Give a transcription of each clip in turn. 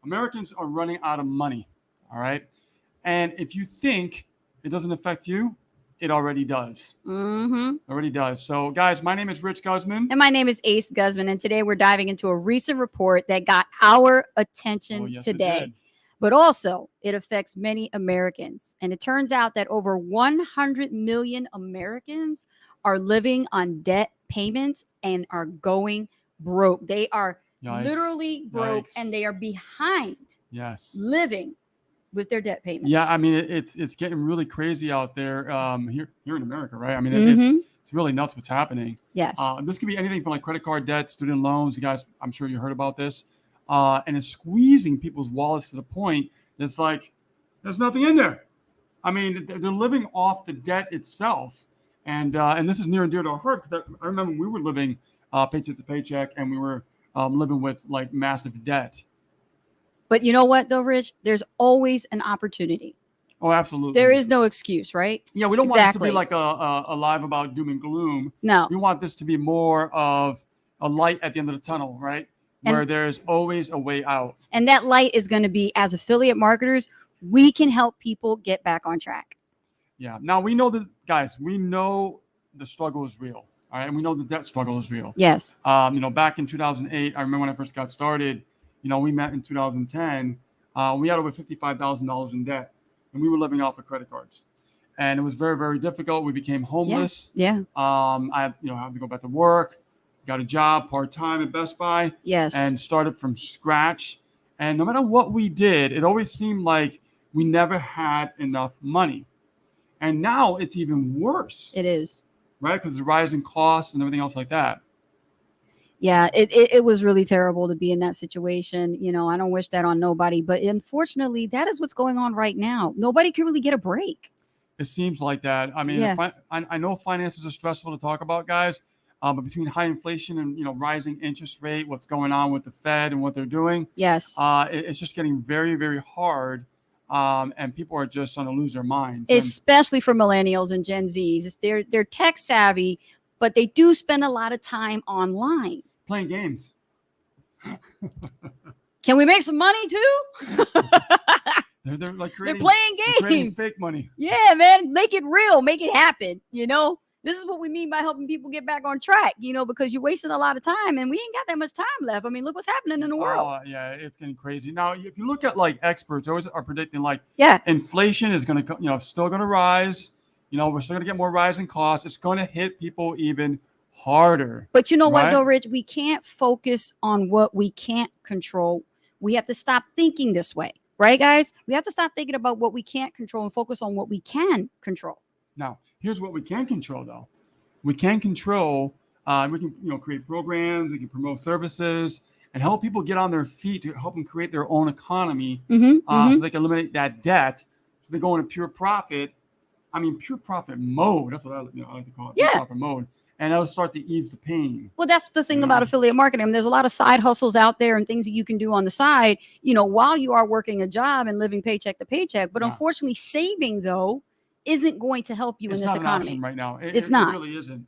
Americans are running out of money. All right. And if you think it doesn't affect you, it already does. Already does. So, guys, my name is Rich Guzman. And my name is Ace Guzman. And today we're diving into a recent report that got our attention today. But also, it affects many Americans. And it turns out that over 100 million Americans are living on debt payments and are going broke. They are literally broke and they are behind living with their debt payments. Yeah, I mean, it's getting really crazy out there here in America, right? I mean, it's really nuts what's happening. Yes. This could be anything from like credit card debt, student loans. You guys, I'm sure you heard about this. And it's squeezing people's wallets to the point that it's like there's nothing in there. I mean, they're living off the debt itself. And this is near and dear to our heart, because I remember we were living paycheck to paycheck, and we were living with like massive debt. But you know what, though, Rich? There's always an opportunity. Oh, absolutely. There is no excuse, right? Yeah, we don't want this to be like a live about doom and gloom. No. We want this to be more of a light at the end of the tunnel, right? Where there's always a way out. And that light is going to be, as affiliate marketers, we can help people get back on track. Yeah. Now, we know that, guys, we know the struggle is real. All right. And we know the debt struggle is real. Yes. Back in 2008, I remember when I first got started, we met in 2010. We had over $55,000 in debt, and we were living off of credit cards. And it was very, very difficult. We became homeless. Yeah. I had to go back to work, got a job part-time at Best Buy. Yes. And started from scratch. And no matter what we did, it always seemed like we never had enough money. And now it's even worse. It is. Right? Because the rising costs and everything else like that. Yeah, it was really terrible to be in that situation. I don't wish that on nobody. But unfortunately, that is what's going on right now. Nobody can really get a break. It seems like that. I mean, I know finances are stressful to talk about, guys. But between high inflation and rising interest rate, what's going on with the Fed and what they're doing, yes, it's just getting very, very hard, and people are just going to lose their minds. Especially for millennials and Gen Zs, they're tech savvy, but they do spend a lot of time online playing games. Can we make some money too? they're like they're playing games, fake money. Yeah, man, make it real, make it happen. This is what we mean by helping people get back on track, because you're wasting a lot of time and we ain't got that much time left. I mean, look what's happening in the world. Oh, yeah, it's getting crazy. Now, if you look at like experts, always are predicting like inflation is going to, still going to rise. We're still going to get more rising costs. It's going to hit people even harder. But you know what, though, Rich? We can't focus on what we can't control. We have to stop thinking this way. Right, guys? We have to stop thinking about what we can't control and focus on what we can control. Now, here's what we can control, though. We can control, we can, create programs, we can promote services and help people get on their feet to help them create their own economy so they can eliminate that debt. So they go into pure profit. I mean, pure profit mode. That's what I like to call it. Pure profit mode. And that'll start to ease the pain. Well, that's the thing about affiliate marketing. I mean, there's a lot of side hustles out there and things that you can do on the side, while you are working a job and living paycheck to paycheck. But unfortunately, saving, though, isn't going to help you in this economy right now. It's not. It really isn't.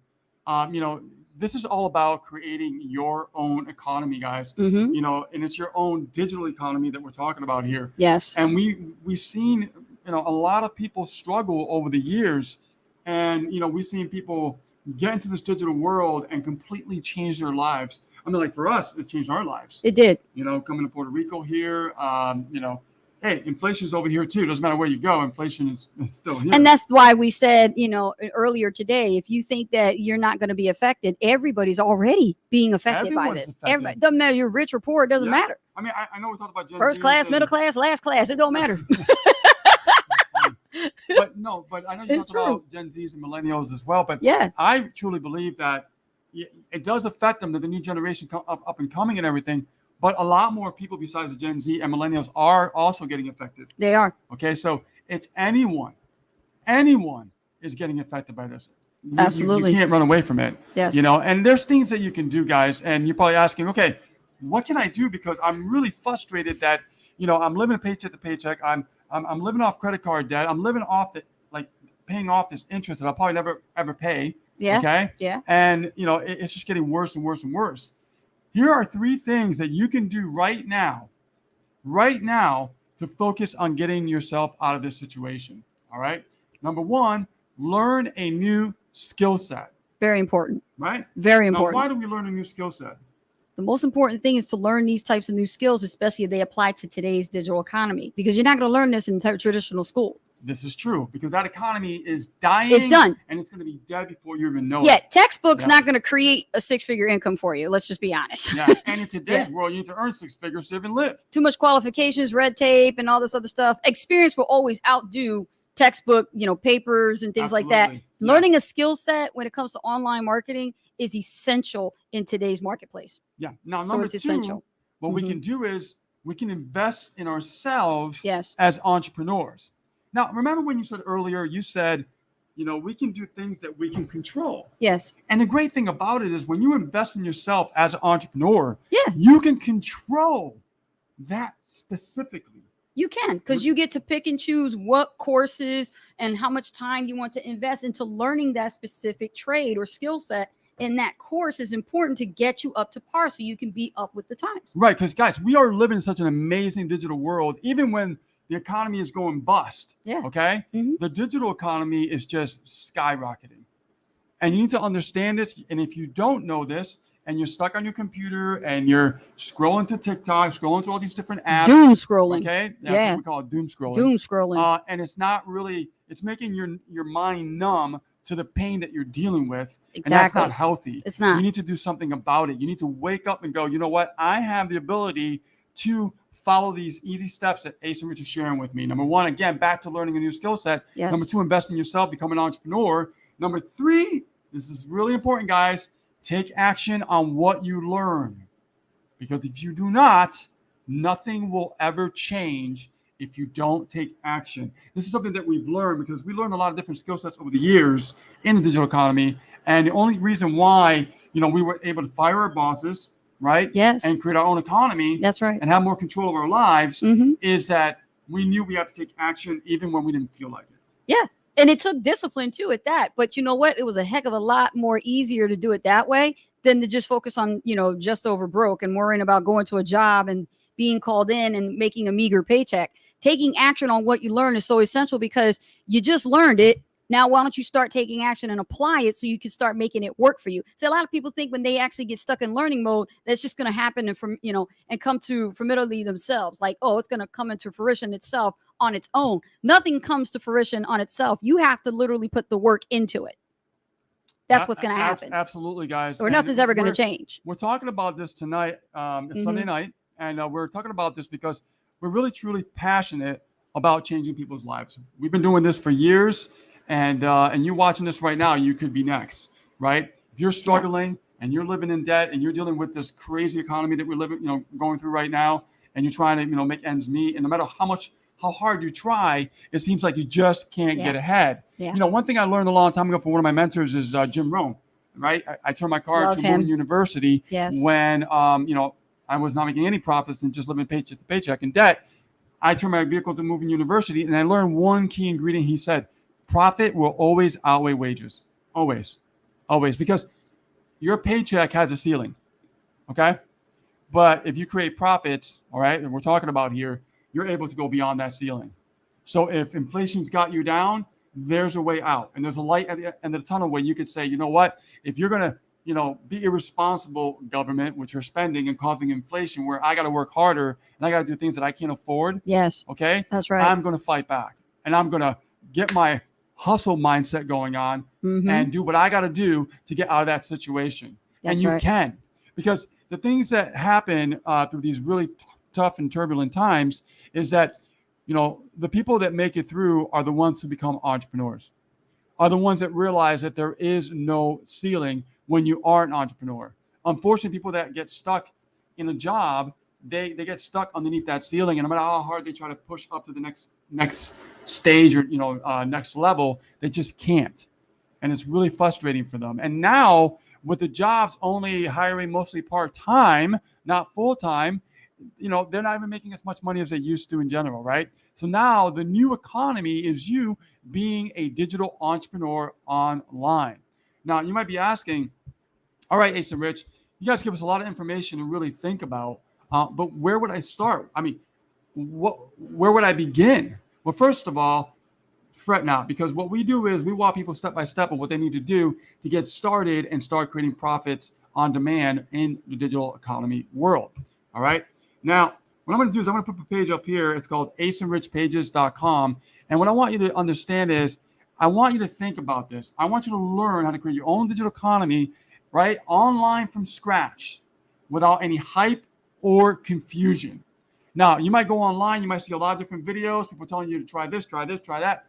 This is all about creating your own economy, guys. And it's your own digital economy that we're talking about here. Yes. And we've seen, a lot of people struggle over the years, and we've seen people get into this digital world and completely change their lives. I mean, like for us, it changed our lives. It did. Coming to Puerto Rico here, hey, inflation is over here too. Doesn't matter where you go, inflation is still here. And that's why we said, earlier today, if you think that you're not going to be affected, everybody's already being affected by this. Everybody, doesn't matter you're rich or poor, it doesn't matter. I mean, I know we talked about Gen first class, middle class, last class, it don't matter. But I know you talked about Gen Zs and millennials as well. But I truly believe that it does affect them, that the new generation up and coming and everything. But a lot more people besides the Gen Z and millennials are also getting affected. They are. Okay, so it's anyone is getting affected by this. Absolutely. You can't run away from it. Yes. And there's things that you can do, guys. And you're probably asking, okay, what can I do? Because I'm really frustrated that, I'm living paycheck to paycheck. I'm living off credit card debt. I'm living off paying off this interest that I'll probably never ever pay. Yeah. Okay. Yeah. And it's just getting worse and worse and worse. Here are 3 things that you can do right now right now to focus on getting yourself out of this situation. All right. Number one, learn a new skill set. Very important. Right? Very Now, important. why do we learn a new skill set? The most important thing is to learn these types of new skills, especially if they apply to today's digital economy, because you're not going to learn this in traditional school. This is true, because that economy is dying. It's done. And it's going to be dead before you even know it. Yeah, textbook's not going to create a six-figure income for you. Let's just be honest. Yeah, and in today's world, you need to earn six figures to even live. Too much qualifications, red tape, and all this other stuff. Experience will always outdo textbook, papers and things like that. Learning a skill set when it comes to online marketing is essential in today's marketplace. Yeah. Now, number two, essential. What we can do is we can invest in ourselves as entrepreneurs. Now, remember when you said earlier, you said, we can do things that we can control. Yes. And the great thing about it is when you invest in yourself as an entrepreneur, you can control that specifically. You can, because you get to pick and choose what courses and how much time you want to invest into learning that specific trade or skill set. And that course is important to get you up to par so you can be up with the times. Right, because guys, we are living in such an amazing digital world, even when the economy is going bust. Yeah. Okay. Mm-hmm. The digital economy is just skyrocketing. And you need to understand this. And if you don't know this, and you're stuck on your computer and you're scrolling to TikTok, scrolling to all these different apps. Doom scrolling. Okay. Yeah. We call it doom scrolling. Doom scrolling. And it's not really, it's making your mind numb to the pain that you're dealing with. Exactly. And that's not healthy. It's not. You need to do something about it. You need to wake up and go, you know what? I have the ability to follow these easy steps that Ace and Rich are sharing with me. Number one, again, back to learning a new skill set. Yes. Number two, invest in yourself, become an entrepreneur. Number three, this is really important, guys. Take action on what you learn. Because if you do not, nothing will ever change if you don't take action. This is something that we've learned because we learned a lot of different skill sets over the years in the digital economy. And the only reason why, we were able to fire our bosses, right? Yes. And create our own economy. That's right. And have more control of our lives is that we knew we had to take action even when we didn't feel like it. Yeah. And it took discipline too at that. But you know what? It was a heck of a lot more easier to do it that way than to just focus on, just over broke and worrying about going to a job and being called in and making a meager paycheck. Taking action on what you learn is so essential because you just learned it. Now, why don't you start taking action and apply it so you can start making it work for you? So a lot of people think when they actually get stuck in learning mode, that's just going to happen and come to familiarity themselves. Like, oh, it's going to come into fruition itself on its own. Nothing comes to fruition on itself. You have to literally put the work into it. That's what's going to happen. Absolutely, guys. Or nothing's ever going to change. We're talking about this tonight. It's Sunday night. And we're talking about this because we're really, truly passionate about changing people's lives. We've been doing this for years. And you watching this right now, you could be next, right? If you're struggling and you're living in debt and you're dealing with this crazy economy that we're living, going through right now, and you're trying to, make ends meet, and no matter how hard you try, it seems like you just can't get ahead. Yeah. One thing I learned a long time ago from one of my mentors is Jim Rohn, right? I turned my car to Moving University when, I was not making any profits and just living paycheck to paycheck in debt. I turned my vehicle to Moving University, and I learned one key ingredient. He said, profit will always outweigh wages. Always. Always. Because your paycheck has a ceiling. Okay? But if you create profits, all right, and we're talking about here, you're able to go beyond that ceiling. So if inflation's got you down, there's a way out. And there's a light at the end of the tunnel where you could say, you know what? If you're going to, be irresponsible government, which are spending and causing inflation, where I got to work harder and I got to do things that I can't afford. Yes. Okay? That's right. I'm going to fight back. And I'm going to get my hustle mindset going on and do what I got to do to get out of that situation. That's and you can, because the things that happen through these really tough and turbulent times is that, the people that make it through are the ones who become entrepreneurs, are the ones that realize that there is no ceiling when you are an entrepreneur. Unfortunately, people that get stuck in a job, they get stuck underneath that ceiling, and no matter how hard they try to push up to the next stage or next level, they just can't, and it's really frustrating for them. And now with the jobs only hiring mostly part-time, not full-time, they're not even making as much money as they used to in general, right? So now the new economy is you being a digital entrepreneur online. Now you might be asking, all right, Ace and Rich, you guys give us a lot of information to really think about. But where would I start? I mean, where would I begin? Well, first of all, fret not, because what we do is we walk people step by step of what they need to do to get started and start creating profits on demand in the digital economy world. All right. Now, what I'm going to do is I'm going to put the page up here. It's called aceandrichpages.com. And what I want you to understand is I want you to think about this. I want you to learn how to create your own digital economy, right, online from scratch without any hype or confusion. Now, you might go online. You might see a lot of different videos, people telling you to try this, try that.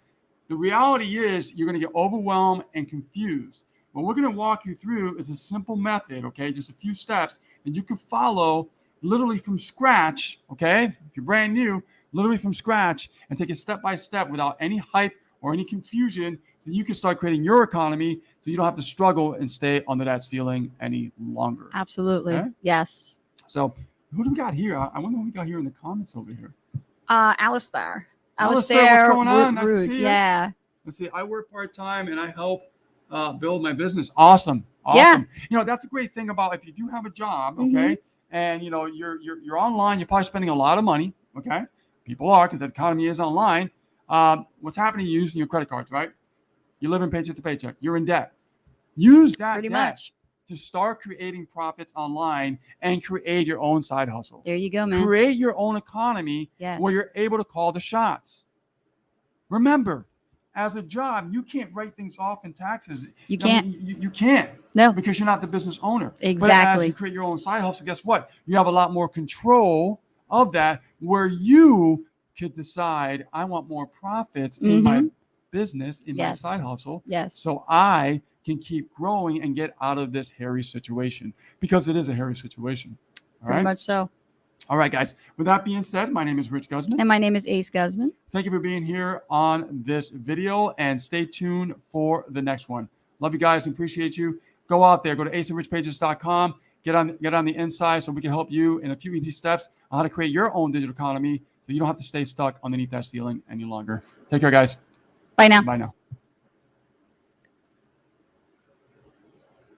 The reality is you're going to get overwhelmed and confused. What we're going to walk you through is a simple method, okay, just a few steps that you can follow literally from scratch, okay? If you're brand new, literally from scratch, and take it step by step without any hype or any confusion, so you can start creating your economy so you don't have to struggle and stay under that ceiling any longer. Absolutely. Okay? Yes. So who do we got here? I wonder who we got here in the comments over here. Alistair. What's going on? Nice to Root. see you. Yeah. Let's see. I work part-time and I help build my business. Awesome. Yeah. You know, that's a great thing about if you do have a job, okay, and you know you're online, you're probably spending a lot of money, okay? People are, because the economy is online. What's happening? You're using your credit cards, right? You're living paycheck to paycheck. You're in debt. Use that Pretty debt much to start creating profits online and create your own side hustle. There you go, man. Create your own economy where you're able to call the shots. Remember, as a job, you can't write things off in taxes. You can't. You can't. No. Because you're not the business owner. Exactly. But as you create your own side hustle, guess what? You have a lot more control of that, where you could decide, I want more profits in my business, in my side hustle. Yes. So I can keep growing and get out of this hairy situation, because it is a hairy situation. All Pretty right? much so. All right, guys. With that being said, my name is Rich Guzman. And my name is Ace Guzman. Thank you for being here on this video, and stay tuned for the next one. Love you guys and appreciate you. Go out there, go to aceandrichpages.com, get on the inside so we can help you in a few easy steps on how to create your own digital economy so you don't have to stay stuck underneath that ceiling any longer. Take care, guys. Bye now. Bye now.